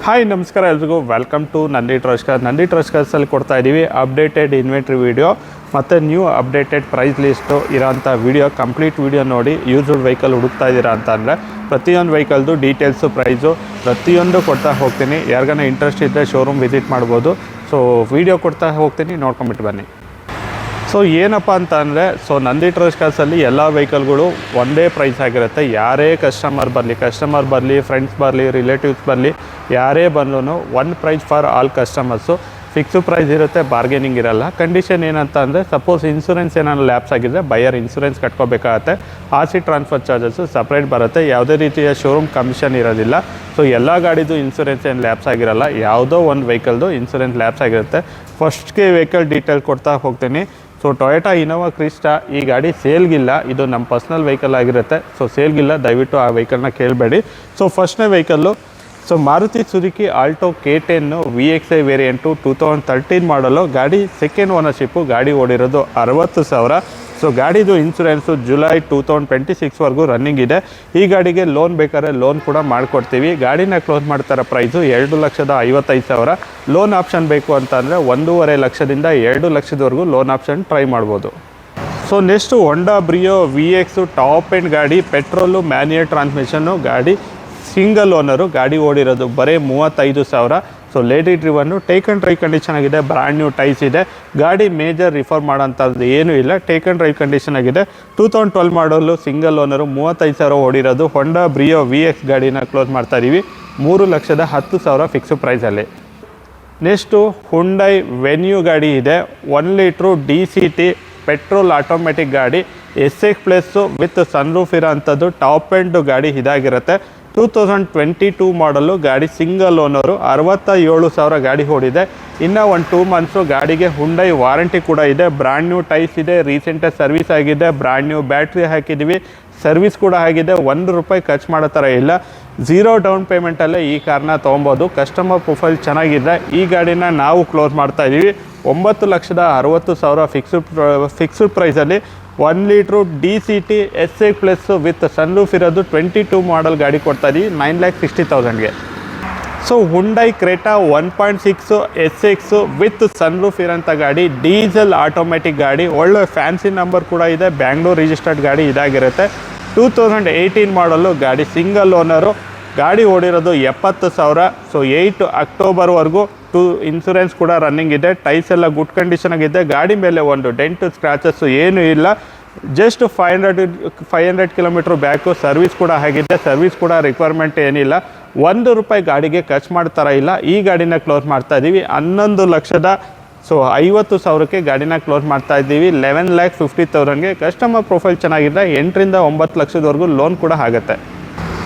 Hi ನಮಸ್ಕಾರ ಎಲ್ರಿಗೂ welcome to Nandi trust cars. Nandi trust ಕಾರ್ಸಲ್ಲಿ ಕೊಡ್ತಾ ಇದ್ದೀವಿ ಅಪ್ಡೇಟೆಡ್ ಇನ್ವೆಂಟ್ರಿ ವೀಡಿಯೋ ಮತ್ತು ನ್ಯೂ ಅಪ್ಡೇಟೆಡ್ ಪ್ರೈಸ್ ಲಿಸ್ಟು ಇರೋಂಥ ವೀಡಿಯೋ. ಕಂಪ್ಲೀಟ್ ವೀಡಿಯೋ ನೋಡಿ. ಯೂಸ್ಡ್ ವೆಹಿಕಲ್ ಹುಡುಕ್ತಾ ಇದ್ದೀರಾ ಅಂತ ಅಂದರೆ ಪ್ರತಿಯೊಂದು ವೆಹಿಕಲ್ದು ಡೀಟೇಲ್ಸು ಪ್ರೈಸು ಪ್ರತಿಯೊಂದು ಕೊಡ್ತಾ ಹೋಗ್ತೀನಿ. ಯಾರಿಗಾನ ಇಂಟ್ರೆಸ್ಟ್ ಇದ್ದರೆ ಶೋರೂಮ್ ವಿಸಿಟ್ ಮಾಡ್ಬೋದು. ಸೊ ವೀಡಿಯೋ ಕೊಡ್ತಾ ಹೋಗ್ತೀನಿ, ನೋಡ್ಕೊಂಬಿಟ್ಟು ಬನ್ನಿ. ಸೊ ಏನಪ್ಪ ಅಂತ ಅಂದರೆ ನಂದಿ ಟ್ರಸ್ಟ್ ಕಾರ್ಸಲ್ಲಿ ಎಲ್ಲ ವೆಹಿಕಲ್ಗಳು ಒಂದೇ ಪ್ರೈಸ್ ಆಗಿರುತ್ತೆ. ಯಾರೇ ಕಸ್ಟಮರ್ ಬರಲಿ ಫ್ರೆಂಡ್ಸ್ ಬರಲಿ ರಿಲೇಟಿವ್ಸ್ ಬರಲಿ, ಯಾರೇ ಬಂದ್ರೂ one price for all customers. Fix price ಇರುತ್ತೆ, ಬಾರ್ಗೇನಿಂಗ್ ಇರಲ್ಲ. ಕಂಡೀಷನ್ ಏನಂತ ಅಂದರೆ ಸಪೋಸ್ ಇನ್ಸೂರೆನ್ಸ್ ಏನಾದ್ರು ಲ್ಯಾಪ್ಸ್ ಆಗಿದ್ದರೆ ಬೈಯರ್ ಇನ್ಸೂರೆನ್ಸ್ ಕಟ್ಕೋಬೇಕಾಗತ್ತೆ. RC ಟ್ರಾನ್ಸ್ಫರ್ ಚಾರ್ಜಸ್ಸು ಸಪ್ರೇಟ್ ಬರುತ್ತೆ. ಯಾವುದೇ ರೀತಿಯ ಶೋರೂಮ್ ಕಮಿಷನ್ ಇರೋದಿಲ್ಲ. ಸೊ ಎಲ್ಲ ಗಾಡಿದು ಇನ್ಸೂರೆನ್ಸ್ ಏನು ಲ್ಯಾಪ್ಸ್ ಆಗಿರಲ್ಲ. ಯಾವುದೋ ಒಂದು ವೆಹಿಕಲ್ದು ಇನ್ಸೂರೆನ್ಸ್ ಲ್ಯಾಪ್ಸ್ ಆಗಿರುತ್ತೆ. ಫಸ್ಟ್ಗೆ ವೆಹಿಕಲ್ ಡೀಟೇಲ್ ಕೊಡ್ತಾ ಹೋಗ್ತೀನಿ. ಸೊ ಟೊಯೋಟಾ ಇನೋವಾ ಕ್ರಿಸ್ಟಾ ಈ ಗಾಡಿ ಸೇಲ್ಗಿಲ್ಲ. ಇದು ನಮ್ಮ ಪರ್ಸ್ನಲ್ ವೆಹಿಕಲ್ ಆಗಿರುತ್ತೆ. ಸೊ ಸೇಲ್ಗಿಲ್ಲ, ದಯವಿಟ್ಟು ಆ ವೆಹಿಕಲ್ನ ಕೇಳಬೇಡಿ. ಸೊ ಫಸ್ಟ್ನೇ vehicle Maruti Suzuki Alto K10 VXI variant 2013 ಮಾಡಲು. ಗಾಡಿ ಸೆಕೆಂಡ್ ಓನರ್ಶಿಪ್ಪು. ಗಾಡಿ ಓಡಿರೋದು 60,000. ಸೊ ಗಾಡಿದು ಇನ್ಸೂರೆನ್ಸು ಜುಲೈ 2026ವರೆಗೂ ರನ್ನಿಂಗ್ ಇದೆ. ಈ ಗಾಡಿಗೆ ಲೋನ್ ಬೇಕಾದ್ರೆ ಲೋನ್ ಕೂಡ ಮಾಡಿಕೊಡ್ತೀವಿ. ಗಾಡಿನ ಕ್ಲೋಸ್ ಮಾಡ್ತಾರೋ ಪ್ರೈಸು 2,55,000. ಲೋನ್ ಆಪ್ಷನ್ ಬೇಕು ಅಂತಂದರೆ 1.5 ಲಕ್ಷದಿಂದ 2 ಲಕ್ಷದವರೆಗೂ ಲೋನ್ ಆಪ್ಷನ್ ಟ್ರೈ ಮಾಡ್ಬೋದು. So next Honda Brio VX top end ಗಾಡಿ, ಪೆಟ್ರೋಲು ಮ್ಯಾನ್ಯುಯಲ್ ಟ್ರಾನ್ಸ್ಮಿಷನ್ನು. ಗಾಡಿ ಸಿಂಗಲ್ ಓನರು. ಗಾಡಿ ಓಡಿರೋದು ಬರೀ 35,000. So lady driven, take and drive condition ಆಗಿದೆ. ಬ್ರ್ಯಾಂಡ್ ನ್ಯೂ ಟೈಸ್ ಇದೆ. ಗಾಡಿ ಮೇಜರ್ ರಿಫರ್ ಮಾಡೋಂಥದ್ದು ಏನೂ ಇಲ್ಲ. ಟೇಕ್ ಆ್ಯಂಡ್ ಡ್ರೈವ್ ಕಂಡೀಷನ್ ಆಗಿದೆ. 2012 ಮಾಡಲು, ಸಿಂಗಲ್ ಓನರು, 35,000 ಓಡಿರೋದು. ಹೊಂಡಾ ಬ್ರಿಯೋ VX ಗಾಡಿನ ಕ್ಲೋಸ್ ಮಾಡ್ತಾ ಇದ್ದೀವಿ 3,10,000 ಫಿಕ್ಸು ಪ್ರೈಸಲ್ಲಿ. ನೆಕ್ಸ್ಟು ಹುಂಡೈ ವೆನ್ಯೂ ಗಾಡಿ ಇದೆ. 1 ಲೀಟ್ರು DCT ಪೆಟ್ರೋಲ್ ಆಟೋಮೆಟಿಕ್ ಗಾಡಿ. SX ಪ್ಲಸ್ಸು ವಿತ್ ಸನ್ರೂಫ್ ಇರೋ ಅಂಥದ್ದು ಟಾಪ್ ಎಂಡ್ ಗಾಡಿ ಇದಾಗಿರುತ್ತೆ. 2022 ಮಾಡಲು. ಗಾಡಿ ಸಿಂಗಲ್ ಓನರು. 67,000 ಗಾಡಿ ಓಡಿದೆ. ಇನ್ನು 2 ಮಂತ್ಸು ಗಾಡಿಗೆ ಹುಂಡೈ ವಾರಂಟಿ ಕೂಡ ಇದೆ. ಬ್ರ್ಯಾಂಡ್ ನ್ಯೂ ಟೈಸ್ ಇದೆ. ರೀಸೆಂಟಾಗಿ ಸರ್ವಿಸ್ ಆಗಿದೆ. ಬ್ರ್ಯಾಂಡ್ ನ್ಯೂ ಬ್ಯಾಟ್ರಿ ಹಾಕಿದ್ದೀವಿ. ಸರ್ವಿಸ್ ಕೂಡ ಆಗಿದೆ. ₹1 ಖರ್ಚು ಮಾಡೋ ಥರ ಇಲ್ಲ. 0 ಡೌನ್ ಪೇಮೆಂಟಲ್ಲೇ ಈ ಕಾರ್ನ ತೊಗೊಬೋದು. ಕಸ್ಟಮರ್ ಪ್ರೊಫೈಲ್ ಚೆನ್ನಾಗಿದೆ. ಈ ಗಾಡಿನ ನಾವು ಕ್ಲೋಸ್ ಮಾಡ್ತಾ ಇದ್ದೀವಿ 9,60,000 ಫಿಕ್ಸ್ಡ್ ಪ್ರೈಸಲ್ಲಿ. 1 litre DCT SX plus with sunroof ಇರೋದು 22 ಮಾಡಲ್ ಗಾಡಿ ಕೊಡ್ತಾ ಇದ್ದೀವಿ 9,60,000ಗೆ. So Hyundai Creta 1.6 SX with sunroof ಇರೋಂಥ ಗಾಡಿ. ಡೀಸೆಲ್ ಆಟೋಮೆಟಿಕ್ ಗಾಡಿ. ಒಳ್ಳೆ ಫ್ಯಾನ್ಸಿ ನಂಬರ್ ಕೂಡ ಇದೆ. ಬ್ಯಾಂಗ್ಳೂರ್ ರಿಜಿಸ್ಟರ್ಡ್ ಗಾಡಿ ಇದಾಗಿರುತ್ತೆ. 2018 ಮಾಡಲು. ಗಾಡಿ ಸಿಂಗಲ್ ಓನರು. ಗಾಡಿ ಓಡಿರೋದು 70,000. ಸೊ 8 ಅಕ್ಟೋಬರ್ವರೆಗೂ ಇನ್ಸೂರೆನ್ಸ್ ಕೂಡ ರನ್ನಿಂಗ್ ಇದೆ. ಟೈಸ್ ಎಲ್ಲ ಗುಡ್ ಕಂಡೀಷನ್ ಆಗಿದೆ. ಗಾಡಿ ಮೇಲೆ ಒಂದು ಡೆಂಟು ಸ್ಕ್ರಾಚಸ್ಸು ಏನೂ ಇಲ್ಲ. Just 500 kilometre back. ಸರ್ವಿಸ್ ಕೂಡ ಆಗಿದೆ. ಸರ್ವಿಸ್ ಕೂಡ ರಿಕ್ವೈರ್ಮೆಂಟ್ ಏನಿಲ್ಲ. ₹1 ಗಾಡಿಗೆ ಖರ್ಚು ಮಾಡ್ತಾರ ಇಲ್ಲ. ಈ ಗಾಡಿನ ಕ್ಲೋಸ್ ಮಾಡ್ತಾ ಇದ್ದೀವಿ 11,50,000ಕ್ಕೆ ಗಾಡಿನ ಕ್ಲೋಸ್ ಮಾಡ್ತಾ ಇದ್ದೀವಿ 11,50,000ಗೆ. ಕಸ್ಟಮರ್ ಪ್ರೊಫೈಲ್ ಚೆನ್ನಾಗಿದೆ. 8ರಿಂದ 9 ಲಕ್ಷದವರೆಗೂ ಲೋನ್ ಕೂಡ ಆಗುತ್ತೆ.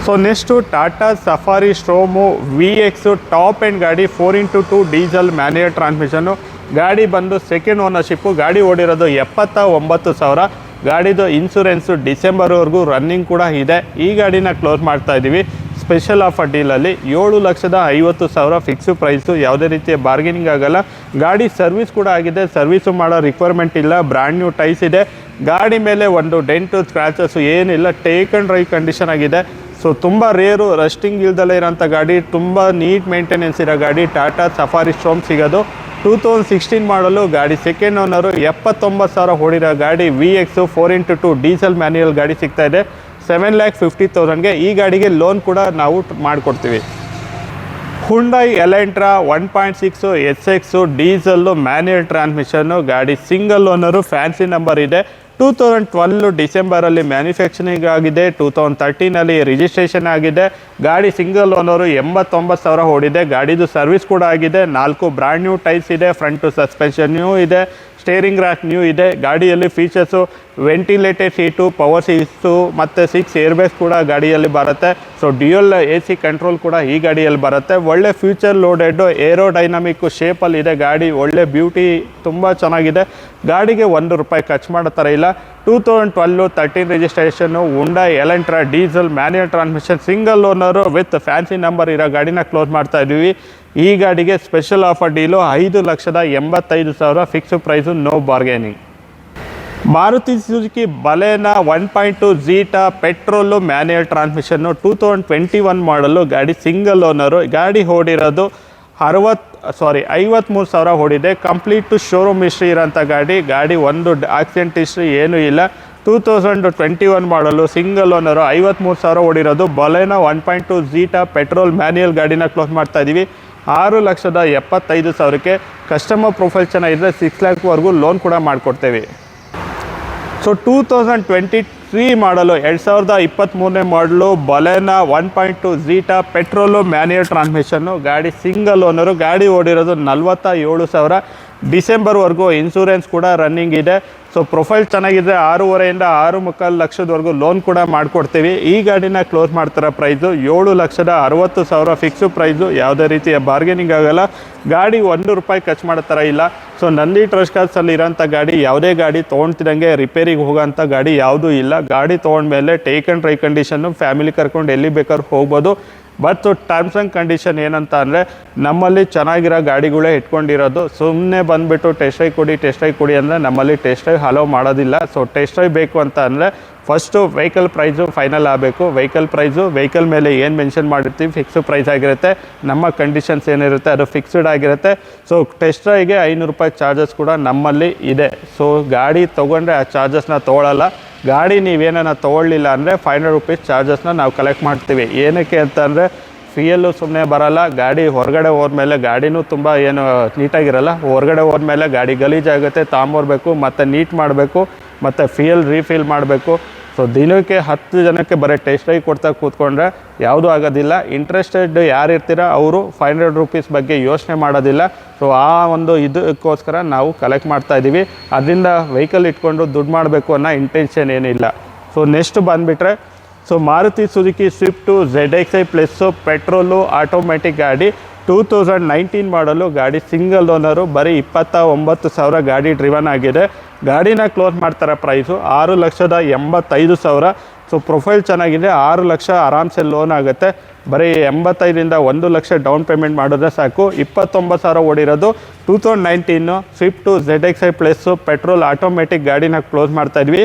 So next Tata Safari Storm VX top end ಗಾಡಿ. 4x2 diesel manual transmission. ಗಾಡಿ ಬಂದು ಸೆಕೆಂಡ್ ಓನರ್ಶಿಪ್ಪು. ಗಾಡಿ ಓಡಿರೋದು 79,000. ಗಾಡಿದು ಇನ್ಸೂರೆನ್ಸು ಡಿಸೆಂಬರ್ವರೆಗೂ ರನ್ನಿಂಗ್ ಕೂಡ ಇದೆ. ಈ ಗಾಡಿನ ಕ್ಲೋಸ್ ಮಾಡ್ತಾ ಇದ್ದೀವಿ ಸ್ಪೆಷಲ್ ಆಫರ್ ಡೀಲಲ್ಲಿ 7,50,000 ಫಿಕ್ಸು ಪ್ರೈಸು. ಯಾವುದೇ ರೀತಿಯ ಬಾರ್ಗೇನಿಂಗ್ ಆಗೋಲ್ಲ. ಗಾಡಿ ಸರ್ವಿಸ್ ಕೂಡ ಆಗಿದೆ. ಸರ್ವಿಸು ಮಾಡೋ ರಿಕ್ವೈರ್ಮೆಂಟ್ ಇಲ್ಲ. ಬ್ರ್ಯಾಂಡ್ ನ್ಯೂ ಟೈಸ್ ಇದೆ. ಗಾಡಿ ಮೇಲೆ ಒಂದು ಡೆಂಟು ಸ್ಕ್ರ್ಯಾಚಸ್ಸು ಏನಿಲ್ಲ. ಟೇಕ್ ಆ್ಯಂಡ್ ಡ್ರೈವ್ ಕಂಡೀಷನ್ ಆಗಿದೆ. ಸೊ ತುಂಬ ರೇರು, ರಸ್ಟಿಂಗ್ ಇಲ್ದಲ್ಲೇ ಇರೋಂಥ ಗಾಡಿ. ತುಂಬ ನೀಟ್ ಮೇಂಟೆನೆನ್ಸ್ ಇರೋ ಗಾಡಿ ಟಾಟಾ ಸಫಾರಿ ಸ್ಟ್ರೋಮ್ ಸಿಗೋದು. 2016 ಮಾಡಲು. ಗಾಡಿ ಸೆಕೆಂಡ್ ಓನರು. 79,000 ಓಡಿರೋ ಗಾಡಿ. VX 4x2 ಡೀಸೆಲ್ ಮ್ಯಾನ್ಯುಯಲ್ ಗಾಡಿ ಸಿಗ್ತಾಯಿದೆ 7,50,000ಗೆ. ಈ ಗಾಡಿಗೆ ಲೋನ್ ಕೂಡ ನಾವು ಮಾಡಿಕೊಡ್ತೀವಿ. Hyundai Elantra 1.6 SX diesel manual transmission. ಗಾಡಿ ಸಿಂಗಲ್ ಓನರು. ಫ್ಯಾನ್ಸಿ ನಂಬರ್ ಇದೆ. 2012 ಡಿಸೆಂಬರಲ್ಲಿ ಮ್ಯಾನುಫ್ಯಾಕ್ಚರಿಂಗ್ ಆಗಿದೆ. 2013 ರಿಜಿಸ್ಟ್ರೇಷನ್ ಆಗಿದೆ. ಗಾಡಿ ಸಿಂಗಲ್ ಓನರು. 89,000 ಓಡಿದೆ. ಗಾಡಿದು ಸರ್ವಿಸ್ ಕೂಡ ಆಗಿದೆ. 4 ಬ್ರ್ಯಾಂಡ್ ನ್ಯೂ ಟೈಸ್ ಇದೆ. ಫ್ರಂಟು ಸಸ್ಪೆನ್ಷನ್ ನ್ಯೂ ಇದೆ. ಸ್ಟೇರಿಂಗ್ ರ್ಯಾಕ್ ನ್ಯೂ ಇದೆ. ಗಾಡಿಯಲ್ಲಿ features ventilated seat, power seats ಮತ್ತು 6 ಏರ್ಬ್ಯಾಗ್ಸ್ ಕೂಡ ಗಾಡಿಯಲ್ಲಿ ಬರುತ್ತೆ. ಸೊ ಡ್ಯೂಯಲ್ AC ಕಂಟ್ರೋಲ್ ಕೂಡ ಈ ಗಾಡಿಯಲ್ಲಿ ಬರುತ್ತೆ. ಒಳ್ಳೆ ಫ್ಯೂಚರ್ ಲೋಡೆಡ್ಡು ಏರೋಡೈನಮಿಕ್ ಶೇಪಲ್ಲಿ ಇದೆ ಗಾಡಿ. ಒಳ್ಳೆ ಬ್ಯೂಟಿ, ತುಂಬ ಚೆನ್ನಾಗಿದೆ. ಗಾಡಿಗೆ ₹1 ಖರ್ಚು ಮಾಡೋ ಥರ ಇಲ್ಲ. 2012-13 registration. Hyundai Elantra diesel manual transmission single owner with fancy number ಇರೋ ಗಾಡಿನ ಕ್ಲೋಸ್ ಮಾಡ್ತಾ ಇದ್ದೀವಿ. ಈ ಗಾಡಿಗೆ special offer deal 5,85,000 fix price, no bargaining. Maruti Suzuki Baleno 1.2 Zeta petrol manual transmission 2021 model ಗಾಡಿ ಸಿಂಗಲ್ ಓನರು. ಗಾಡಿ ಓಡಿರೋದು 53,000 ಓಡಿದೆ. ಕಂಪ್ಲೀಟು ಶೋರೂಮ್ ಹಿಸ್ಟ್ರಿ ಇರೋಂಥ ಗಾಡಿ ಒಂದು ಆಕ್ಸಿಡೆಂಟ್ ಹಿಸ್ಟ್ರಿ ಏನೂ ಇಲ್ಲ. 2021 ಮಾಡಲು single owner, 53,000 ಓಡಿರೋದು. ಬಲೆನಾ 1.2 zeta petrol manual ಗಾಡಿನ ಕ್ಲೋಸ್ ಮಾಡ್ತಾ ಇದ್ದೀವಿ 6,75,000ಕ್ಕೆ. ಕಸ್ಟಮರ್ ಪ್ರೊಫೈಲ್ ಚೆನ್ನಾಗಿದ್ದರೆ 6 lakhವರೆಗೂ ಲೋನ್ ಕೂಡ ಮಾಡಿಕೊಡ್ತೇವೆ. ಸೊ 2023 ಮಾಡಲು 2023ನೇ ಮಾಡಲು ಬಲೆನಾ 1.2 ಜೀಟಾ ಪೆಟ್ರೋಲು ಮ್ಯಾನ್ಯಲ್ ಟ್ರಾನ್ಸ್ಮಿಷನ್ನು. ಗಾಡಿ ಸಿಂಗಲ್ ಓನರು. ಗಾಡಿ ಓಡಿರೋದು 47,000. ಡಿಸೆಂಬರ್ವರೆಗೂ ಇನ್ಶೂರೆನ್ಸ್ ಕೂಡ ರನ್ನಿಂಗ್ ಇದೆ. ಸೊ ಪ್ರೊಫೈಲ್ ಚೆನ್ನಾಗಿದ್ದರೆ 6.5 ಇಂದ 6.25 ಲಕ್ಷದವರೆಗೂ ಲೋನ್ ಕೂಡ ಮಾಡಿಕೊಡ್ತೀವಿ. ಈ ಗಾಡಿನ ಕ್ಲೋಸ್ ಮಾಡ್ತಾರ ಪ್ರೈಸು 7,60,000 ಫಿಕ್ಸು ಪ್ರೈಸು. ಯಾವುದೇ ರೀತಿಯ ಬಾರ್ಗೇನಿಂಗ್ ಆಗೋಲ್ಲ. ಗಾಡಿ ₹1 ಖರ್ಚು ಮಾಡೋ ಥರ ಇಲ್ಲ. ಸೊ ನಂದಿ ಟ್ರಸ್ಟ್ ಕಾರ್ಸಲ್ಲಿ ಇರೋಂಥ ಗಾಡಿ, ಯಾವುದೇ ಗಾಡಿ ತೊಗೊಳ್ತಿದ್ದಂಗೆ ರಿಪೇರಿಗೆ ಹೋಗೋಂಥ ಗಾಡಿ ಯಾವುದೂ ಇಲ್ಲ. ಗಾಡಿ ತೊಗೊಂಡ್ಮೇಲೆ take and try condition, family ಕರ್ಕೊಂಡು ಎಲ್ಲಿ ಬೇಕಾದ್ರೂ ಹೋಗ್ಬೋದು. ಬಟ್ ಟರ್ಮ್ಸ್ ಆ್ಯಂಡ್ ಕಂಡೀಷನ್ ಏನಂತ ಅಂದರೆ, ನಮ್ಮಲ್ಲಿ ಚೆನ್ನಾಗಿರೋ ಗಾಡಿಗಳೇ ಇಟ್ಕೊಂಡಿರೋದು. ಸುಮ್ಮನೆ ಬಂದುಬಿಟ್ಟು ಟೆಸ್ಟ್ ಡ್ರೈವ್ ಕೊಡಿ ಅಂದರೆ ನಮ್ಮಲ್ಲಿ ಟೆಸ್ಟ್ ಡ್ರೈವ್ ಅಲೋ ಮಾಡೋದಿಲ್ಲ. ಸೊ ಟೆಸ್ಟ್ ಡ್ರೈವ್ ಬೇಕು ಅಂತ ಅಂದರೆ ಫಸ್ಟು ವೆಹಿಕಲ್ ಪ್ರೈಸು ಫೈನಲ್ ಆಗಬೇಕು. ವೆಹಿಕಲ್ ಮೇಲೆ ಏನು ಮೆನ್ಷನ್ ಮಾಡಿರ್ತೀವಿ ಫಿಕ್ಸ್ಡ್ ಪ್ರೈಸ್ ಆಗಿರುತ್ತೆ. ನಮ್ಮ ಕಂಡೀಷನ್ಸ್ ಏನಿರುತ್ತೆ ಅದು ಫಿಕ್ಸ್ಡ್ ಆಗಿರುತ್ತೆ. ಸೊ ಟೆಸ್ಟ್ ಡ್ರೈವ್ಗೆ ₹500 ಚಾರ್ಜಸ್ ಕೂಡ ನಮ್ಮಲ್ಲಿ ಇದೆ. ಸೊ ಗಾಡಿ ತೊಗೊಂಡ್ರೆ ಆ ಚಾರ್ಜಸ್ನ ತೊಗೊಳ್ಳಲ್ಲ. ಗಾಡಿ ನೀವೇನ ತೊಗೊಳ್ಳಿಲ್ಲ ಅಂದರೆ ₹500 ಚಾರ್ಜಸ್ನ ನಾವು ಕಲೆಕ್ಟ್ ಮಾಡ್ತೀವಿ. ಏನಕ್ಕೆ ಅಂತ ಅಂದರೆ ಫ್ಯೂಯಲ್ಲು ಸುಮ್ಮನೆ ಬರೋಲ್ಲ. ಗಾಡಿ ಹೊರಗಡೆ ಹೋದ್ಮೇಲೆ ಗಾಡಿನೂ ತುಂಬ ಏನು ನೀಟಾಗಿರಲ್ಲ. ಹೊರಗಡೆ ಹೋದ್ಮೇಲೆ ಗಾಡಿ ಗಲೀಜಾಗುತ್ತೆ, ತಾಂಬರ್ಬೇಕು, ಮತ್ತು ನೀಟ್ ಮಾಡಬೇಕು, ಮತ್ತು ಫ್ಯೂಯಲ್ ರೀಫಿಲ್ ಮಾಡಬೇಕು. ಸೊ ದಿನಕ್ಕೆ 10 ಜನಕ್ಕೆ ಬರೀ ಟೆಸ್ಟ್ ಡ್ರೈವ್ ಕೊಡ್ತಾ ಕೂತ್ಕೊಂಡ್ರೆ ಯಾವುದೂ ಆಗೋದಿಲ್ಲ. ಇಂಟ್ರೆಸ್ಟೆಡ್ ಯಾರು ಇರ್ತೀರ ಅವರು ₹500 ಬಗ್ಗೆ ಯೋಚನೆ ಮಾಡೋದಿಲ್ಲ. ಸೊ ಆ ಒಂದು ಇದಕ್ಕೋಸ್ಕರ ನಾವು ಕಲೆಕ್ಟ್ ಮಾಡ್ತಾಯಿದ್ದೀವಿ. ಅದರಿಂದ ವೆಹಿಕಲ್ ಇಟ್ಕೊಂಡು ದುಡ್ಡು ಮಾಡಬೇಕು ಅನ್ನೋ ಇಂಟೆನ್ಷನ್ ಏನಿಲ್ಲ. ಸೊ ನೆಕ್ಸ್ಟ್ ಬಂದುಬಿಟ್ರೆ, so Maruti Suzuki Swift ZXi plus petrol automatic ಗಾಡಿ 2019 ಮಾಡಲು. ಗಾಡಿ ಸಿಂಗಲ್ ಓನರು. ಬರೀ 29,000 ಗಾಡಿ ಡ್ರಿವನ್ ಆಗಿದೆ. ಗಾಡಿನ ಕ್ಲೋಸ್ ಮಾಡ್ತಾರೆ ಪ್ರೈಸು 6,85,000. ಸೊ ಪ್ರೊಫೈಲ್ ಚೆನ್ನಾಗಿದೆ. 6 ಲಕ್ಷ ಆರಾಮ್ಸೆ ಲೋನ್ ಆಗುತ್ತೆ. ಬರೀ 85ರಿಂದ 1 ಲಕ್ಷ ಡೌನ್ ಪೇಮೆಂಟ್ ಮಾಡಿದ್ರೆ ಸಾಕು. 29,000 ಓಡಿರೋದು. 2019 Swift ZXi plus petrol automatic ಗಾಡಿನ ಕ್ಲೋಸ್ ಮಾಡ್ತಾಯಿದ್ವಿ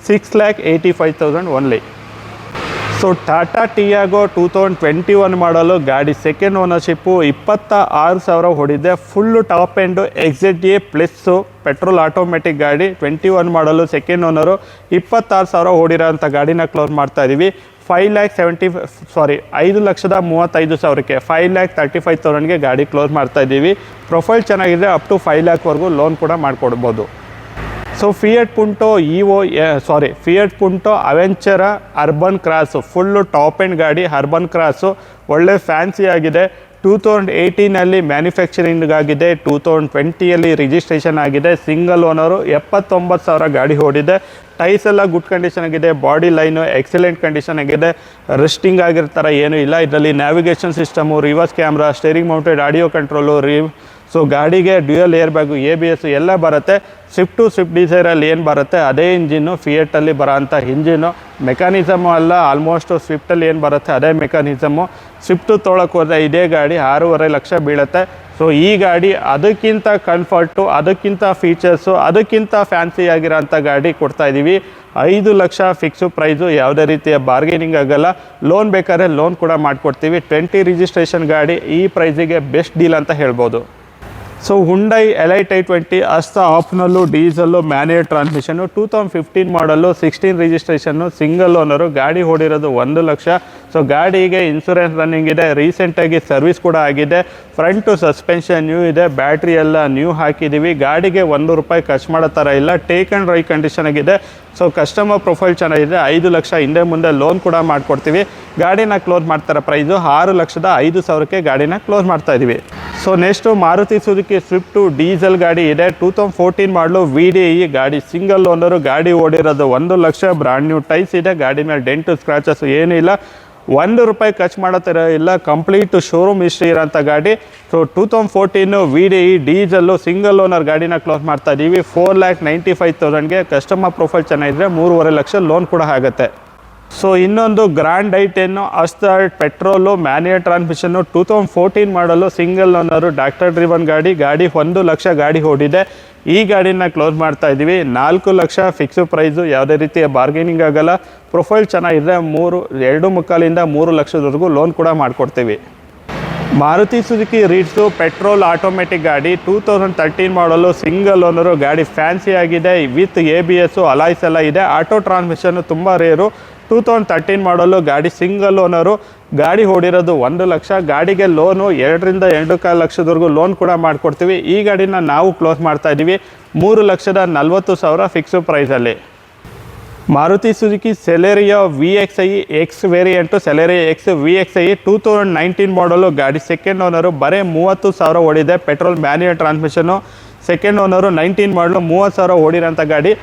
6,85,000 only. So Tata Tiago 2021 model. ಗಾಡಿ ಸೆಕೆಂಡ್ ಓನರ್ಶಿಪ್ಪು 26,000 ಹೊಡಿದೆ. Full top end XZA plus petrol automatic ಗಾಡಿ 21 ಮಾಡಲು. Second owner. 26,000 ಓಡಿರೋ ಅಂಥ ಗಾಡಿನ ಕ್ಲೋಸ್ ಮಾಡ್ತಾಯಿದ್ದೀವಿ 5,35,000ಕ್ಕೆ. 5,35,000ಗೆ ಗಾಡಿ ಕ್ಲೋಸ್ ಮಾಡ್ತಾಯಿದ್ದೀವಿ. ಪ್ರೊಫೈಲ್ ಚೆನ್ನಾಗಿದೆ. ಅಪ್ ಟು 5 lakhವರೆಗೂ ಲೋನ್ ಕೂಡ ಮಾಡಿಕೊಡ್ಬೋದು. So Fiat Punto Avventura urban cross full top end ಗಾಡಿ. ಅರ್ಬನ್ ಕ್ರಾಸು ಒಳ್ಳೆ ಫ್ಯಾನ್ಸಿ ಆಗಿದೆ. 2018 ಮ್ಯಾನುಫ್ಯಾಕ್ಚರಿಂಗ್ ಆಗಿದೆ. 2020 ರಿಜಿಸ್ಟ್ರೇಷನ್ ಆಗಿದೆ. Single owner. 79,000 ಗಾಡಿ ಓಡಿದೆ. ಟೈರ್ಸ್ ಎಲ್ಲ ಗುಡ್ ಕಂಡೀಷನ್ ಆಗಿದೆ. ಬಾಡಿ ಲೈನು ಎಕ್ಸಲೆಂಟ್ ಕಂಡೀಷನ್ ಆಗಿದೆ. ರಸ್ಟಿಂಗ್ ಆಗಿರ್ತಾರ ಏನೂ ಇಲ್ಲ. ಇದರಲ್ಲಿ navigation system, reverse camera, steering mounted audio control, so ಗಾಡಿಗೆ ಡ್ಯೂಯಲ್ ಏರ್ ಬ್ಯಾಗು, ABS ಎಲ್ಲ ಬರುತ್ತೆ. ಸ್ವಿಫ್ಟ್ ಡಿಸೈರಲ್ಲಿ ಏನು ಬರುತ್ತೆ ಅದೇ ಇಂಜಿನ್ನು. ಫಿಯೆಟಲ್ಲಿ ಬರೋಂಥ ಇಂಜಿನ್ನು. ಮೆಕ್ಯಾನಿಸಮು ಎಲ್ಲ ಆಲ್ಮೋಸ್ಟು ಸ್ವಿಫ್ಟಲ್ಲಿ ಏನು ಬರುತ್ತೆ ಅದೇ ಮೆಕ್ಯಾನಿಸಮು. ಸ್ವಿಫ್ಟು ತೊಗೊಳಕ್ಕೆ ಹೋದರೆ ಇದೇ ಗಾಡಿ 6.5 ಲಕ್ಷ ಬೀಳುತ್ತೆ. ಸೊ ಈ ಗಾಡಿ ಅದಕ್ಕಿಂತ ಕಂಫರ್ಟು, ಅದಕ್ಕಿಂತ ಫೀಚರ್ಸು, ಅದಕ್ಕಿಂತ ಫ್ಯಾನ್ಸಿ ಆಗಿರೋಂಥ ಗಾಡಿ ಕೊಡ್ತಾಯಿದ್ದೀವಿ 5 ಲಕ್ಷ ಫಿಕ್ಸು ಪ್ರೈಸು. ಯಾವುದೇ ರೀತಿಯ ಬಾರ್ಗೇನಿಂಗ್ ಆಗೋಲ್ಲ. ಲೋನ್ ಬೇಕಾದ್ರೆ ಲೋನ್ ಕೂಡ ಮಾಡಿಕೊಡ್ತೀವಿ. 20 ರಿಜಿಸ್ಟ್ರೇಷನ್ ಗಾಡಿ. ಈ ಪ್ರೈಸಿಗೆ ಬೆಸ್ಟ್ ಡೀಲ್ ಅಂತ ಹೇಳ್ಬೋದು. So Hyundai elite i20 optional diesel manual transmission 2015 ಮಾಡಲು. 16 ರಿಜಿಸ್ಟ್ರೇಷನ್ನು. Single owner. ಗಾಡಿ ಓಡಿರೋದು 1 ಲಕ್ಷ. ಸೊ ಗಾಡಿಗೆ ಇನ್ಶೂರೆನ್ಸ್ ರನ್ನಿಂಗ್ ಇದೆ. ರೀಸೆಂಟಾಗಿ ಸರ್ವಿಸ್ ಕೂಡ ಆಗಿದೆ. ಫ್ರಂಟು ಸಸ್ಪೆನ್ಷನ್ ನ್ಯೂ ಇದೆ. ಬ್ಯಾಟ್ರಿ ಎಲ್ಲ ನ್ಯೂ ಹಾಕಿದ್ದೀವಿ. ಗಾಡಿಗೆ ₹1 ಖರ್ಚು ಮಾಡೋ ಥರ ಇಲ್ಲ. ಟೇಕ್ ಆ್ಯಂಡ್ ಡ್ರೈವ್ ಕಂಡೀಷನ್ ಆಗಿದೆ. ಸೊ ಕಸ್ಟಮರ್ ಪ್ರೊಫೈಲ್ ಚೆನ್ನಾಗಿದೆ. 5 ಲಕ್ಷ ಹಿಂದೆ ಮುಂದೆ ಲೋನ್ ಕೂಡ ಮಾಡಿಕೊಡ್ತೀವಿ. ಗಾಡಿನ ಕ್ಲೋಸ್ ಮಾಡ್ತಾರೆ ಪ್ರೈಸು 6,05,000ಕ್ಕೆ ಗಾಡಿನ ಕ್ಲೋಸ್ ಮಾಡ್ತಾಯಿದ್ದೀವಿ. So next Maruti Suzuki Swift diesel ಗಾಡಿ ಇದೆ. 2014 ಮಾಡಲು. VDI ಗಾಡಿ. Single owner. ಗಾಡಿ ಓಡಿರೋದು 1 ಲಕ್ಷ. ಬ್ರ್ಯಾಂಡ್ ನ್ಯೂ ಟೈಸ್ ಇದೆ. ಗಾಡಿ ಮೇಲೆ ಡೆಂಟು ಸ್ಕ್ರಾಚಸ್ ಏನಿಲ್ಲ. ₹1 ಖರ್ಚು ಮಾಡೋ ಥರ ಇಲ್ಲ. ಕಂಪ್ಲೀಟ್ ಶೋರೂಮ್ ಹಿಸ್ಟ್ರಿ ಇರೋಂಥ ಗಾಡಿ. So 2014 VDI diesel single owner ಗಾಡಿನ ಕ್ಲೋಸ್ ಮಾಡ್ತಾ ಇದ್ದೀವಿ 4,95,000ಗೆ. ಕಸ್ಟಮರ್ ಪ್ರೊಫೈಲ್ ಚೆನ್ನಾಗಿದ್ರೆ 3.5 ಲಕ್ಷ ಲೋನ್ ಕೂಡ ಆಗುತ್ತೆ. ಸೊ ಇನ್ನೊಂದು ಗ್ರ್ಯಾಂಡ್ ಐ10 ಅಸ್ಟಾರ್ಟ್ ಪೆಟ್ರೋಲು ಮ್ಯಾನ್ಯುಯಲ್ ಟ್ರಾನ್ಸ್ಮಿಷನ್ನು 2014 ಮಾಡಲು ಸಿಂಗಲ್ ಓನರು ಡಾಕ್ಟರ್ ಡ್ರಿವನ್ ಗಾಡಿ 1 ಲಕ್ಷ ಗಾಡಿ ಓಡಿದೆ. ಈ ಗಾಡಿನ ಕ್ಲೋಸ್ ಮಾಡ್ತಾ ಇದ್ದೀವಿ 4 ಲಕ್ಷ ಫಿಕ್ಸು ಪ್ರೈಸು, ಯಾವುದೇ ರೀತಿಯ ಬಾರ್ಗೇನಿಂಗ್ ಆಗಲ್ಲ. ಪ್ರೊಫೈಲ್ ಚೆನ್ನಾಗಿದೆ, 2.25 3 ಲಕ್ಷದವರೆಗೂ ಲೋನ್ ಕೂಡ ಮಾಡಿಕೊಡ್ತೀವಿ. ಮಾರುತಿ ಸುಜುಕಿ ರೀಟ್ಸು ಪೆಟ್ರೋಲ್ ಆಟೋಮೆಟಿಕ್ ಗಾಡಿ 2013 ಮಾಡಲು ಸಿಂಗಲ್ ಓನರು ಗಾಡಿ ಫ್ಯಾನ್ಸಿ ಆಗಿದೆ, ವಿತ್ ABS ಅಲಾಯ್ಸ್ ಎಲ್ಲ ಇದೆ. ಆಟೋ ಟ್ರಾನ್ಸ್ಮಿಷನ್ನು ತುಂಬ ರೇರು. 2013 ಮಾಡಲು ಗಾಡಿ ಸಿಂಗಲ್ ಓನರು, ಗಾಡಿ ಓಡಿರೋದು 1 ಲಕ್ಷ. ಗಾಡಿಗೆ ಲೋನು 2ರಿಂದ 2.25 ಲಕ್ಷದವರೆಗೂ ಲೋನ್ ಕೂಡ ಮಾಡಿಕೊಡ್ತೀವಿ. ಈ ಗಾಡಿನ ನಾವು ಕ್ಲೋಸ್ ಮಾಡ್ತಾ ಇದ್ದೀವಿ 3,40,000 ಫಿಕ್ಸು ಪ್ರೈಸಲ್ಲಿ. Maruti Suzuki Celerio VXi X variant Celerio X VXi 2019 model ಗಾಡಿ ಸೆಕೆಂಡ್ ಓನರು, ಬರೀ 30,000 ಓಡಿದೆ. Petrol manual transmission, second owner 19 model 30,000 ಓಡಿರೋಂಥ ಗಾಡಿ.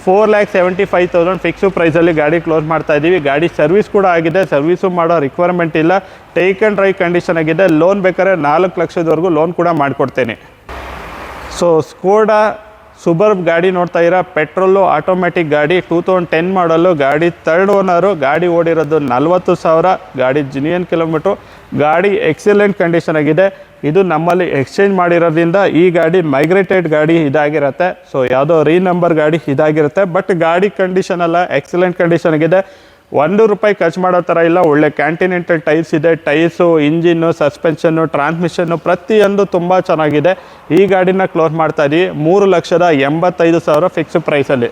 4,75,000 ಫಿಕ್ಸು ಪ್ರೈಸಲ್ಲಿ ಗಾಡಿ ಕ್ಲೋಸ್ ಮಾಡ್ತಾ ಇದ್ದೀವಿ. ಗಾಡಿ ಸರ್ವಿಸ್ ಕೂಡ ಆಗಿದೆ, ಸರ್ವಿಸು ಮಾಡೋ ರಿಕ್ವೈರ್ಮೆಂಟ್ ಇಲ್ಲ, ಟೇಕ್ ಆ್ಯಂಡ್ ಡ್ರೈವ್ ಕಂಡೀಷನ್ ಆಗಿದೆ. ಲೋನ್ ಬೇಕಾದ್ರೆ 4 ಲಕ್ಷದವರೆಗೂ ಲೋನ್ ಕೂಡ ಮಾಡಿಕೊಡ್ತೇನೆ. ಸೊ ಸ್ಕೋಡಾ ಸುಬರ್ಬ್ ಗಾಡಿ ನೋಡ್ತಾ ಇರೋ ಪೆಟ್ರೋಲು ಆಟೋಮೆಟಿಕ್ ಗಾಡಿ 2010 ಮಾಡಲು, ಗಾಡಿ ಥರ್ಡ್ ಓನರು, ಗಾಡಿ ಓಡಿರೋದು 40,000, ಗಾಡಿ ಜಿನಿಯನ್ ಕಿಲೋಮೀಟ್ರು, ಗಾಡಿ ಎಕ್ಸಲೆಂಟ್ ಕಂಡೀಷನ್ ಆಗಿದೆ. ಇದು ನಮ್ಮಲ್ಲಿ ಎಕ್ಸ್ಚೇಂಜ್ ಮಾಡಿರೋದ್ರಿಂದ ಈ ಗಾಡಿ ಮೈಗ್ರೇಟೆಡ್ ಗಾಡಿ ಇದಾಗಿರುತ್ತೆ. ಸೊ ಯಾವುದೋ ನಂಬರ್ ಗಾಡಿ ಇದಾಗಿರುತ್ತೆ, ಬಟ್ ಗಾಡಿ ಕಂಡೀಷನ್ ಎಲ್ಲ ಎಕ್ಸಲೆಂಟ್ ಕಂಡೀಷನ್ ಆಗಿದೆ. ₹1 ಖರ್ಚು ಮಾಡೋ ಥರ ಇಲ್ಲ. ಒಳ್ಳೆ ಕ್ಯಾಂಟಿನೆಂಟಲ್ ಟೈರ್ಸ್ ಇದೆ, ಟೈರ್ಸು, ಇಂಜಿನ್ನು, ಸಸ್ಪೆನ್ಷನ್ನು, ಟ್ರಾನ್ಸ್ಮಿಷನ್ನು ಪ್ರತಿಯೊಂದು ತುಂಬ ಚೆನ್ನಾಗಿದೆ. ಈ ಗಾಡಿನ ಕ್ಲೋಸ್ ಮಾಡ್ತಾ ಇದ್ದೀವಿ 3,85,000 ಫಿಕ್ಸ್ ಪ್ರೈಸಲ್ಲಿ.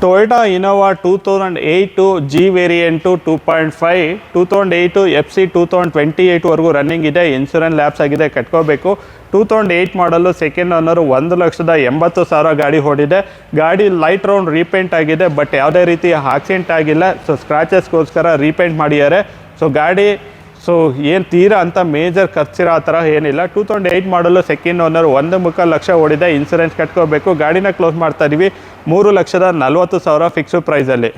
Toyota Innova 2008 G variant 2.5, 2008 FC 2028ವರೆಗೂ ರನ್ನಿಂಗ್ ಇದೆ. ಇನ್ಶೂರೆನ್ಸ್ ಲ್ಯಾಪ್ಸ್ ಆಗಿದೆ, ಕಟ್ಕೋಬೇಕು. 2008 ಮಾಡಲು, ಸೆಕೆಂಡ್ ಓನರು, 1,80,000 ಗಾಡಿ ಓಡಿದೆ. ಗಾಡಿ ಲೈಟ್ ರೌಂಡ್ ರೀಪೇಂಟ್ ಆಗಿದೆ, ಬಟ್ ಯಾವುದೇ ರೀತಿಯ ಆಕ್ಸಿಡೆಂಟ್ ಆಗಿಲ್ಲ. ಸೊ ಸ್ಕ್ರಾಚಸ್ಗೋಸ್ಕರ ರೀಪೇಂಟ್ ಮಾಡಿದ್ದಾರೆ. ಸೊ ಗಾಡಿ ಏನು ತೀರಾ ಅಂತ ಮೇಜರ್ ಖರ್ಚಿರೋ ಆ ಥರ ಏನಿಲ್ಲ. 2008 ಮಾಡಲು, ಸೆಕೆಂಡ್ ಓನರು, 1.25 ಲಕ್ಷ ಓಡಿದೆ. ಇನ್ಸೂರೆನ್ಸ್ ಕಟ್ಕೋಬೇಕು. ಗಾಡಿನ ಕ್ಲೋಸ್ ಮಾಡ್ತಾ ಇದ್ದೀವಿ 3,40,000 ಫಿಕ್ಸು ಪ್ರೈಸಲ್ಲಿ.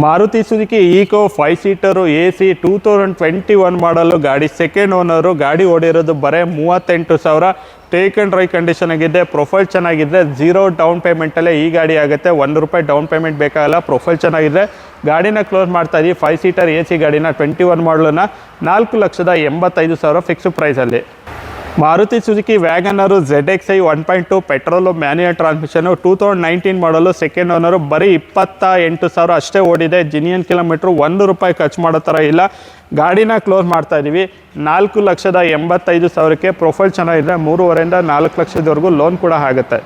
Maruti Suzuki Eeco 5 seater AC 2021 model, ಗಾಡಿ ಸೆಕೆಂಡ್ ಓನರು, ಗಾಡಿ ಓಡಿರೋದು ಬರೀ 38,000. ಟೇಕ್ ಆ್ಯಂಡ್ ಡ್ರೈವ್ ಕಂಡೀಷನ್ ಆಗಿದೆ, ಪ್ರೊಫೈಲ್ ಚೆನ್ನಾಗಿದೆ. 0 ಡೌನ್ ಪೇಮೆಂಟಲ್ಲೇ ಈ ಗಾಡಿ ಆಗುತ್ತೆ. ₹1 ಡೌನ್ ಪೇಮೆಂಟ್ ಬೇಕಾಗಲ್ಲ, ಪ್ರೊಫೈಲ್ ಚೆನ್ನಾಗಿದೆ. ಗಾಡಿನ ಕ್ಲೋಸ್ ಮಾಡ್ತಾ ಇದ್ದೀವಿ 5 ಸೀಟರ್ AC ಗಾಡಿನ 21 ಮಾಡಲನ್ನ 4,85,000 ಫಿಕ್ಸು ಪ್ರೈಸಲ್ಲಿ. Maruti Suzuki Wagon R ZXi 1.2 petrol manual transmission 2019 model, second owner, ಬರೀ 28,000 ಅಷ್ಟೇ ಓಡಿದೆ. ಜಿನಿಯನ್ ಕಿಲೋಮೀಟ್ರು, ₹1 ಖರ್ಚು ಮಾಡೋ ಥರ ಇಲ್ಲ. ಗಾಡಿನ ಕ್ಲೋಸ್ ಮಾಡ್ತಾ ಇದ್ದೀವಿ 4,85,000ಕ್ಕೆ. ಪ್ರೊಫೈಲ್ ಚೆನ್ನಾಗಿದೆ, 3.5ರಿಂದ 4 ಲಕ್ಷದವರೆಗೂ ಲೋನ್ ಕೂಡ ಆಗುತ್ತೆ.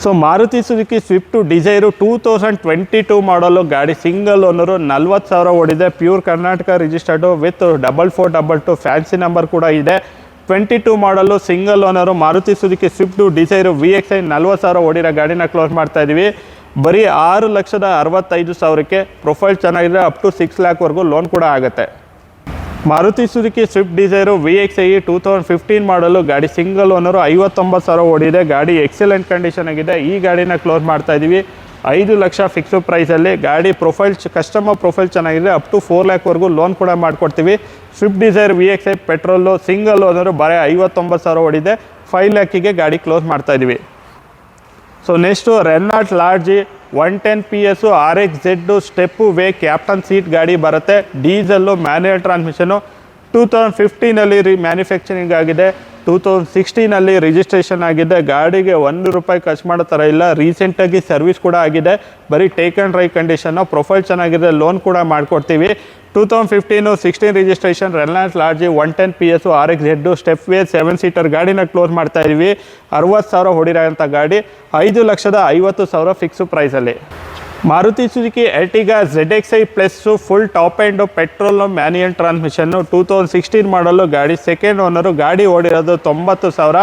So Maruti Suzuki Swift Dzire 2022 ಮಾಡಲು, ಗಾಡಿ ಸಿಂಗಲ್ ಓನರು, 40,000 ಓಡಿದೆ. Pure Karnataka registered with 4422 fancy number ಕೂಡ ಇದೆ. 22 ಮಾಡಲು, single owner, Maruti Suzuki Swift Dzire VXi 40,000 ಓಡಿರೋ ಗಾಡಿನ ಕ್ಲೋಸ್ ಮಾಡ್ತಾ ಇದ್ದೀವಿ ಬರೀ 6,65,000ಕ್ಕೆ. ಪ್ರೊಫೈಲ್ ಚೆನ್ನಾಗಿದೆ, ಅಪ್ ಟು 6 ಲ್ಯಾಕ್ವರೆಗೂ ಲೋನ್ ಕೂಡ ಆಗುತ್ತೆ. Maruti Suzuki Swift Dzire VXi 2015 ಮಾಡಲು, ಗಾಡಿ ಸಿಂಗಲ್ ಓನರು, 59,000 ಓಡಿದೆ. ಗಾಡಿ ಎಕ್ಸಲೆಂಟ್ ಕಂಡೀಷನ್ ಆಗಿದೆ. ಈ ಗಾಡಿನ ಕ್ಲೋಸ್ ಮಾಡ್ತಾ ಇದ್ದೀವಿ 5 ಲಕ್ಷ ಫಿಕ್ಸು ಪ್ರೈಸಲ್ಲಿ. ಗಾಡಿ ಪ್ರೊಫೈಲ್ ಕಸ್ಟಮರ್ ಪ್ರೊಫೈಲ್ ಚೆನ್ನಾಗಿದೆ, ಅಪ್ ಟು 4 ಲ್ಯಾಕ್ವರೆಗೂ ಲೋನ್ ಕೂಡ ಮಾಡಿಕೊಡ್ತೀವಿ. Swift Dzire VXi petrol, single owner, ಬರೀ 59,000 ಓಡಿದೆ. 5 ಲ್ಯಾಕಿಗೆ ಗಾಡಿ ಕ್ಲೋಸ್ ಮಾಡ್ತಾ ಇದ್ದೀವಿ. So next Renault Lodgy 110 PS RXZ Stepway captain seat ಗಾಡಿ ಬರುತ್ತೆ. ಡೀಸೆಲ್ಲು, ಮ್ಯಾನ್ಯುಯಲ್ ಟ್ರಾನ್ಸ್ಮಿಷನ್ನು, 2015 ಮ್ಯಾನುಫ್ಯಾಕ್ಚರಿಂಗ್ ಆಗಿದೆ. 2016 ರಿಜಿಸ್ಟ್ರೇಷನ್ ಆಗಿದೆ. ಗಾಡಿಗೆ ₹1 ಖರ್ಚು ಮಾಡೋ ಥರ ಇಲ್ಲ. ರೀಸೆಂಟಾಗಿ ಸರ್ವಿಸ್ ಕೂಡ ಆಗಿದೆ. ಬರೀ take and drive condition, profile ಚೆನ್ನಾಗಿದೆ, ಲೋನ್ ಕೂಡ ಮಾಡಿಕೊಡ್ತೀವಿ. 2015-16 registration Renault Lodgy 110 PS RXZ Stepway 7 seater ಗಾಡಿನ ಕ್ಲೋಸ್ ಮಾಡ್ತಾ ಇದ್ದೀವಿ 60,000 ಹೊಡಿರೋಂಥ ಗಾಡಿ 5,50,000 ಫಿಕ್ಸು ಪ್ರೈಸಲ್ಲಿ. Maruti Suzuki Ertiga ZXi plus full top end petrol manual transmission 2016 model, ಗಾಡಿ ಸೆಕೆಂಡ್ ಓನರು, ಗಾಡಿ ಓಡಿರೋದು 90,000.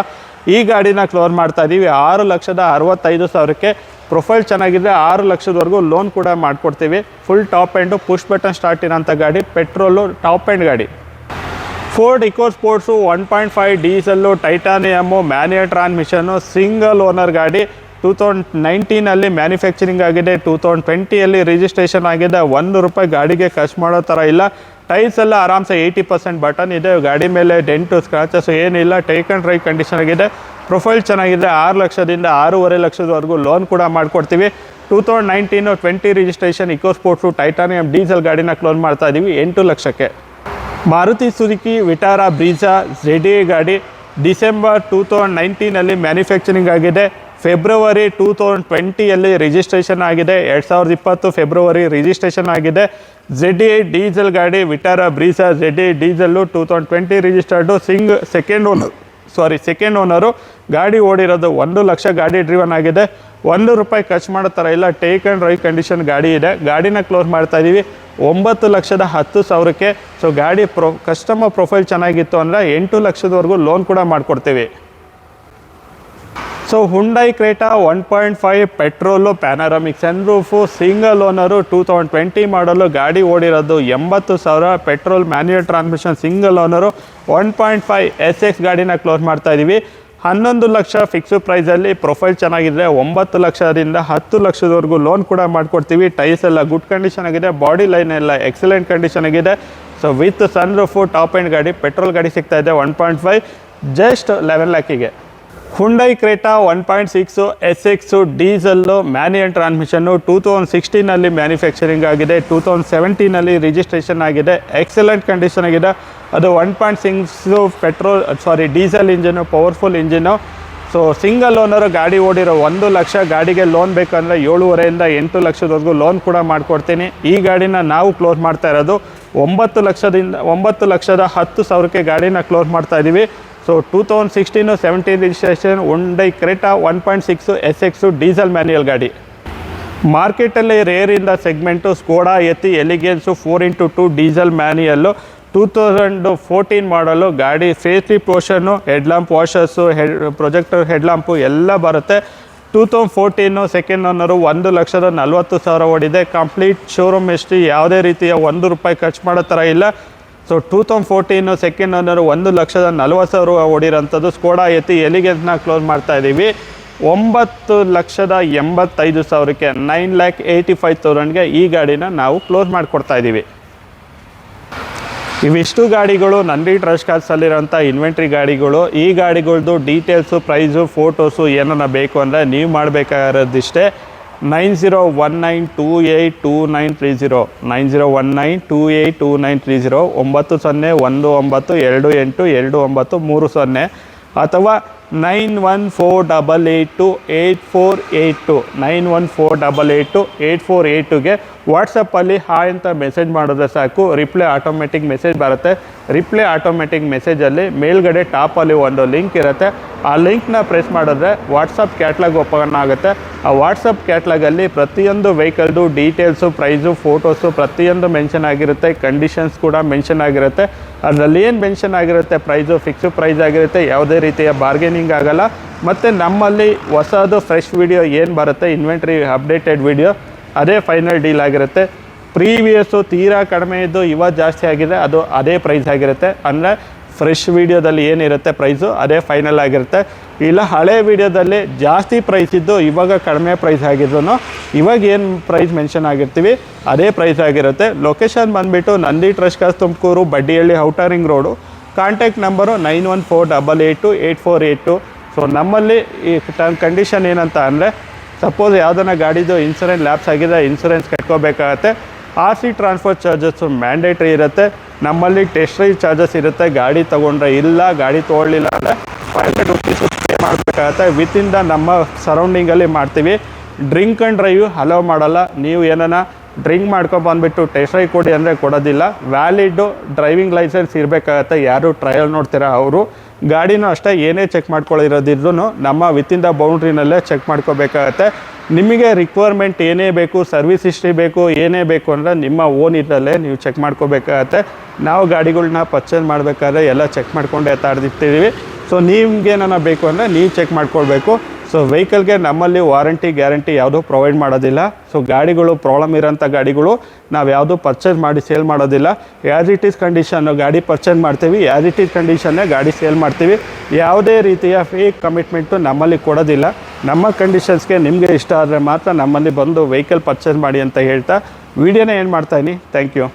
ಈ ಗಾಡಿನ ಕ್ಲೋಸ್ ಮಾಡ್ತಾ ಇದ್ದೀವಿ 6,65,000ಕ್ಕೆ. ಪ್ರೊಫೈಲ್ ಚೆನ್ನಾಗಿದೆ, 6 ಲಕ್ಷದವರೆಗೂ ಲೋನ್ ಕೂಡ ಮಾಡಿಕೊಡ್ತೀವಿ. Full top end push button start ಇರೋಂಥ ಗಾಡಿ, ಪೆಟ್ರೋಲು ಟಾಪ್ ಆ್ಯಂಡ್ ಗಾಡಿ. Ford EcoSport 1.5 diesel titanium manual transmission, single owner ಗಾಡಿ. 2019 ಮ್ಯಾನುಫ್ಯಾಕ್ಚರಿಂಗ್ ಆಗಿದೆ. 2020 ರಿಜಿಸ್ಟ್ರೇಷನ್ ಆಗಿದೆ. ₹1 ಗಾಡಿಗೆ ಖರ್ಚು ಮಾಡೋ ಥರ ಇಲ್ಲ. ಟೈರ್ಸ್ ಎಲ್ಲ ಆರಾಮ್ಸೆ 80% ಬಟನ್ ಇದೆ. ಗಾಡಿ ಮೇಲೆ ಡೆಂಟು ಸ್ಕ್ರಾಚಸ್ ಏನಿಲ್ಲ. ಟೇಕ್ ಆ್ಯಂಡ್ ಡ್ರೈವ್ ಕಂಡೀಷನ್ ಆಗಿದೆ. ಪ್ರೊಫೈಲ್ ಚೆನ್ನಾಗಿದೆ. 6 ಲಕ್ಷದಿಂದ 6.5 ಲಕ್ಷದವರೆಗೂ ಲೋನ್ ಕೂಡ ಮಾಡಿಕೊಡ್ತೀವಿ. 2019-20 registration Eco Sports Titanium diesel ಗಾಡಿನ ಕ್ಲೋಸ್ ಮಾಡ್ತಾ ಇದ್ದೀವಿ 8 ಲಕ್ಷಕ್ಕೆ. Maruti Suzuki Vitara Brezza ZA ಗಾಡಿ ಡಿಸೆಂಬರ್ 2019 ಮ್ಯಾನುಫ್ಯಾಕ್ಚರಿಂಗ್ ಆಗಿದೆ. ಫೆಬ್ರವರಿ 2020 ರಿಜಿಸ್ಟ್ರೇಷನ್ ಆಗಿದೆ. 2020 ಫೆಬ್ರವರಿ ರಿಜಿಸ್ಟ್ರೇಷನ್ ಆಗಿದೆ. ZA ಡೀಸೆಲ್ ಗಾಡಿ Vitara Brezza ZA diesel 2020 registered second owner. ಗಾಡಿ ಓಡಿರೋದು 1 ಲಕ್ಷ ಗಾಡಿ ಡ್ರಿವನ್ ಆಗಿದೆ. ₹1 ಖರ್ಚು ಮಾಡೋ ಥರ ಇಲ್ಲ, ಟೇಕ್ ಆ್ಯಂಡ್ ಡ್ರೈವ್ ಕಂಡೀಷನ್ ಗಾಡಿ ಇದೆ. ಗಾಡಿನ ಕ್ಲೋಸ್ ಮಾಡ್ತಾ ಇದ್ದೀವಿ 9,10,000ಕ್ಕೆ. ಸೊ ಗಾಡಿ ಕಸ್ಟಮರ್ ಪ್ರೊಫೈಲ್ ಚೆನ್ನಾಗಿತ್ತು ಅಂದರೆ 8 ಲಕ್ಷದವರೆಗೂ ಲೋನ್ ಕೂಡ ಮಾಡಿಕೊಡ್ತೀವಿ. So Hyundai Creta 1.5 petrol, panoramic sunroof, single owner, 2020 ಮಾಡಲು, ಗಾಡಿ ಓಡಿರೋದು 80,000, petrol, manual transmission, single owner, 1.5 SX ಗಾಡಿನ ಕ್ಲೋಸ್ ಮಾಡ್ತಾ ಇದ್ದೀವಿ. 11 ಲಕ್ಷ ಫಿಕ್ಸ್ ಪ್ರೈಸಲ್ಲಿ. ಪ್ರೊಫೈಲ್ ಚೆನ್ನಾಗಿದ್ರೆ 9 ಲಕ್ಷದಿಂದ 10 ಲಕ್ಷದವರೆಗೂ ಲೋನ್ ಕೂಡ ಮಾಡಿಕೊಡ್ತೀವಿ. ಟೈರ್ಸ್ ಎಲ್ಲ ಗುಡ್ ಕಂಡೀಷನ್ ಆಗಿದೆ, ಬಾಡಿ ಲೈನ್ ಎಲ್ಲ ಎಕ್ಸಲೆಂಟ್ ಕಂಡೀಷನ್ ಆಗಿದೆ. So with sunroof top end ಗಾಡಿ, ಪೆಟ್ರೋಲ್ ಗಾಡಿ ಸಿಗ್ತಾ ಇದೆ 1.5 ಜಸ್ಟ್ 11 ಲ್ಯಾಕಿಗೆ. Hyundai Creta 1.6 SX diesel, manual transmission, 2016 manufacturing ಆಗಿದೆ. 2017 ರಿಜಿಸ್ಟ್ರೇಷನ್ ಆಗಿದೆ. ಎಕ್ಸಲೆಂಟ್ ಕಂಡೀಷನ್ ಆಗಿದೆ. ಅದು 1.6 diesel engine, powerful engine. So single owner, ಗಾಡಿ ಓಡಿರೋ 1 ಲಕ್ಷ. ಗಾಡಿಗೆ ಲೋನ್ ಬೇಕಂದರೆ 7.5ರಿಂದ 8 ಲಕ್ಷದವರೆಗೂ ಲೋನ್ ಕೂಡ ಮಾಡಿಕೊಡ್ತೀನಿ. ಈ ಗಾಡಿನ ನಾವು ಕ್ಲೋಸ್ ಮಾಡ್ತಾ ಇರೋದು 9,10,000ಕ್ಕೆ ಗಾಡಿನ ಕ್ಲೋಸ್ ಮಾಡ್ತಾ ಇದ್ದೀವಿ. So 2016-17 registration Hyundai Creta 1.6 SX diesel manual ಗಾಡಿ. ಮಾರ್ಕೆಟಲ್ಲಿ rare in the segment Skoda Yeti elegance 4x2 diesel manual, 2014 ಮಾಡಲು. ಗಾಡಿ facelift portion, headlamp washers, projector headlamp ಎಲ್ಲ ಬರುತ್ತೆ. 2014 ಸೆಕೆಂಡ್ ಓನರು, 1,40,000 ಓಡಿದೆ. ಕಂಪ್ಲೀಟ್ ಶೋರೂಮ್ ಹಿಸ್ಟ್ರಿ, ಯಾವುದೇ ರೀತಿಯ ₹1 ಖರ್ಚು ಮಾಡೋ ಥರ ಇಲ್ಲ. ಸೊ 2014 ಸೆಕೆಂಡ್ ಓನರು, 1,40,000 ಓಡಿರೋಂಥದ್ದು. ಸ್ಕೋಡಾ ಎತಿ ಎಲಿಗೆನ್ಸ್ನ ಕ್ಲೋಸ್ ಮಾಡ್ತಾ ಇದ್ದೀವಿ 9,85,000ಕ್ಕೆ, 9,85,000ಗೆ ಈ ಗಾಡಿನ ನಾವು ಕ್ಲೋಸ್ ಮಾಡಿಕೊಡ್ತಾ ಇದ್ದೀವಿ. ಇವಿಷ್ಟು ಗಾಡಿಗಳು ನಂದಿ ಟ್ರಸ್ಟ್ ಕಾರ್ಸಲ್ಲಿರೋಂಥ ಇನ್ವೆಂಟ್ರಿ ಗಾಡಿಗಳು. ಈ ಗಾಡಿಗಳ್ದು ಡೀಟೇಲ್ಸು, ಪ್ರೈಸು, ಫೋಟೋಸು ಏನನ್ನ ಬೇಕು ಅಂದರೆ ನೀವು ಮಾಡಬೇಕಾಗಿರೋದಿಷ್ಟೇ. 9019282930 9019282930 9019282930 ಅಥವಾ 91482828 91482828ಗೆ ವಾಟ್ಸಪ್ಪಲ್ಲಿ ಹಾಯ್ ಅಂತ ಮೆಸೇಜ್ ಮಾಡಿದ್ರೆ ಸಾಕು. ರಿಪ್ಲೈ ಆಟೋಮೆಟಿಕ್ ಮೆಸೇಜ್ ಬರುತ್ತೆ. ರಿಪ್ಲೈ ಆಟೋಮೆಟಿಕ್ ಮೆಸೇಜಲ್ಲಿ ಮೇಲ್ಗಡೆ ಟಾಪಲ್ಲಿ ಒಂದು ಲಿಂಕ್ ಇರುತ್ತೆ. ಆ ಲಿಂಕ್ನ ಪ್ರೆಸ್ ಮಾಡಿದ್ರೆ ವಾಟ್ಸಪ್ ಕ್ಯಾಟ್ಲಾಗ್ ಓಪನ್ ಆಗುತ್ತೆ. ಆ ವಾಟ್ಸಪ್ ಕ್ಯಾಟ್ಲಾಗಲ್ಲಿ ಪ್ರತಿಯೊಂದು ವೆಹಿಕಲ್ದು ಡೀಟೇಲ್ಸು, ಪ್ರೈಸು, ಫೋಟೋಸು ಪ್ರತಿಯೊಂದು ಮೆನ್ಷನ್ ಆಗಿರುತ್ತೆ. ಕಂಡೀಷನ್ಸ್ ಕೂಡ ಮೆನ್ಷನ್ ಆಗಿರುತ್ತೆ. ಅದರಲ್ಲಿ ಏನು ಮೆನ್ಷನ್ ಆಗಿರುತ್ತೆ, ಪ್ರೈಸು ಫಿಕ್ಸ್ ಪ್ರೈಸ್ ಆಗಿರುತ್ತೆ. ಯಾವುದೇ ರೀತಿಯ ಬಾರ್ಗೇನಿಂಗ್ ಆಗಲ್ಲ. ಮತ್ತು ನಮ್ಮಲ್ಲಿ ಹೊಸದು ಫ್ರೆಶ್ ವಿಡಿಯೋ ಏನು ಬರುತ್ತೆ, ಇನ್ವೆಂಟ್ರಿ ಅಪ್ಡೇಟೆಡ್ ವಿಡಿಯೋ, ಅದೇ ಫೈನಲ್ ಡೀಲ್ ಆಗಿರುತ್ತೆ. ಪ್ರೀವಿಯಸ್ಸು ತೀರಾ ಕಡಿಮೆ ಇದ್ದು ಇವಾಗ ಜಾಸ್ತಿ ಆಗಿದೆ, ಅದು ಅದೇ ಪ್ರೈಸ್ ಆಗಿರುತ್ತೆ. ಅಂದರೆ ಫ್ರೆಶ್ ವೀಡಿಯೋದಲ್ಲಿ ಏನಿರುತ್ತೆ ಪ್ರೈಸು ಅದೇ ಫೈನಲ್ ಆಗಿರುತ್ತೆ. ಇಲ್ಲ ಹಳೆ ವೀಡಿಯೋದಲ್ಲಿ ಜಾಸ್ತಿ ಪ್ರೈಸ್ ಇದ್ದು ಇವಾಗ ಕಡಿಮೆ ಪ್ರೈಸ್ ಆಗಿದ್ರು ಇವಾಗ ಏನು ಪ್ರೈಸ್ ಮೆನ್ಷನ್ ಆಗಿರ್ತೀವಿ ಅದೇ ಪ್ರೈಸ್ ಆಗಿರುತ್ತೆ. ಲೊಕೇಶನ್ ಬಂದುಬಿಟ್ಟು Nandi trust cars Tumakuru, Baddihalli, outer ring road. Contact number 9148828482. So ನಮ್ಮಲ್ಲಿ ಈ ಕಂಡೀಷನ್ ಏನಂತ ಅಂದರೆ, ಸಪೋಸ್ ಯಾವುದನ್ನ ಗಾಡಿದು ಇನ್ಸೂರೆನ್ಸ್ ಲ್ಯಾಪ್ಸ್ ಆಗಿದೆ, ಇನ್ಸೂರೆನ್ಸ್ ಕಟ್ಕೋಬೇಕಾಗತ್ತೆ. RC ಟ್ರಾನ್ಸ್ಫರ್ ಚಾರ್ಜಸ್ಸು ಮ್ಯಾಂಡೇಟ್ರಿ ಇರುತ್ತೆ. ನಮ್ಮಲ್ಲಿ ಟೆಸ್ಟ್ ಡ್ರೈವ್ ಚಾರ್ಜಸ್ ಇರುತ್ತೆ. ಗಾಡಿ ತೊಗೊಂಡ್ರೆ ಇಲ್ಲ, ಗಾಡಿ ತೊಗೊಳ್ಳಿಲ್ಲ ಅಂದರೆ ₹500 ಪೇ ಮಾಡಬೇಕಾಗತ್ತೆ. ವಿತಿನ್ ದ ನಮ್ಮ ಸರೌಂಡಿಂಗಲ್ಲಿ ಮಾಡ್ತೀವಿ. ಡ್ರಿಂಕ್ ಆ್ಯಂಡ್ ಡ್ರೈವ್ ಅಲೋ ಮಾಡಲ್ಲ. ನೀವು ಏನನ್ನ ಡ್ರಿಂಕ್ ಮಾಡ್ಕೊಬಂದ್ಬಿಟ್ಟು ಟೆಸ್ಟ್ ಡ್ರೈವ್ ಕೊಡಿ ಅಂದರೆ ಕೊಡೋದಿಲ್ಲ. ವ್ಯಾಲಿಡ್ಡು ಡ್ರೈವಿಂಗ್ ಲೈಸೆನ್ಸ್ ಇರಬೇಕಾಗತ್ತೆ. ಯಾರು ಟ್ರಯಲ್ ನೋಡ್ತೀರಾ ಅವರು. ಗಾಡಿನೂ ಅಷ್ಟೇ, ಏನೇ ಚೆಕ್ ಮಾಡ್ಕೊಳ್ಳಿರೋದಿದ್ರು ನಮ್ಮ ವಿತಿನ್ ದ ಬೌಂಡ್ರಿನಲ್ಲೇ ಚೆಕ್ ಮಾಡ್ಕೋಬೇಕಾಗತ್ತೆ. ನಿಮಗೆ ರಿಕ್ವೈರ್ಮೆಂಟ್ ಏನೇ ಬೇಕು, ಸರ್ವಿಸ್ ಹಿಸ್ಟ್ರಿ ಬೇಕು, ಏನೇ ಬೇಕು ಅಂದರೆ ನಿಮ್ಮ ಓನ್ ಇದರಲ್ಲೇ ನೀವು ಚೆಕ್ ಮಾಡ್ಕೋಬೇಕಾಗತ್ತೆ. ನಾವು ಗಾಡಿಗಳ್ನ ಪರ್ಚೇಸ್ ಮಾಡಬೇಕಾದ್ರೆ ಎಲ್ಲ ಚೆಕ್ ಮಾಡ್ಕೊಂಡೇ ತಾಡ್ದಿರ್ತೀವಿ. ಸೊ ನಿಮ್ಗೇನ ಬೇಕು ಅಂದರೆ ನೀವು ಚೆಕ್ ಮಾಡ್ಕೊಳ್ಬೇಕು. ಸೊ ವೆಹಿಕಲ್ಗೆ ನಮ್ಮಲ್ಲಿ ವಾರಂಟಿ ಗ್ಯಾರಂಟಿ ಯಾವುದೂ ಪ್ರೊವೈಡ್ ಮಾಡೋದಿಲ್ಲ. ಸೊ ಗಾಡಿಗಳು ಪ್ರಾಬ್ಲಮ್ ಇರೋಂಥ ಗಾಡಿಗಳು ನಾವು ಯಾವುದೂ ಪರ್ಚೇಸ್ ಮಾಡಿ ಸೇಲ್ ಮಾಡೋದಿಲ್ಲ. ಆ್ಯಸ್ ಇಟ್ ಈಸ್ ಕಂಡೀಷನ್ನು ಗಾಡಿ ಪರ್ಚೇಸ್ ಮಾಡ್ತೀವಿ, ಆ್ಯಸ್ ಇಟ್ ಈಸ್ ಕಂಡೀಷನ್ನೇ ಗಾಡಿ ಸೇಲ್ ಮಾಡ್ತೀವಿ. ಯಾವುದೇ ರೀತಿಯ ಫೇಕ್ ಕಮಿಟ್ಮೆಂಟು ನಮ್ಮಲ್ಲಿ ಕೊಡೋದಿಲ್ಲ. ನಮ್ಮ ಕಂಡೀಷನ್ಸ್ಗೆ ನಿಮಗೆ ಇಷ್ಟ ಆದರೆ ಮಾತ್ರ ನಮ್ಮಲ್ಲಿ ಬಂದು ವೆಹಿಕಲ್ ಪರ್ಚೇಸ್ ಮಾಡಿ ಅಂತ ಹೇಳ್ತಾ ವಿಡಿಯೋನ ಏನು ಮಾಡ್ತಾಯಿನಿ. Thank you.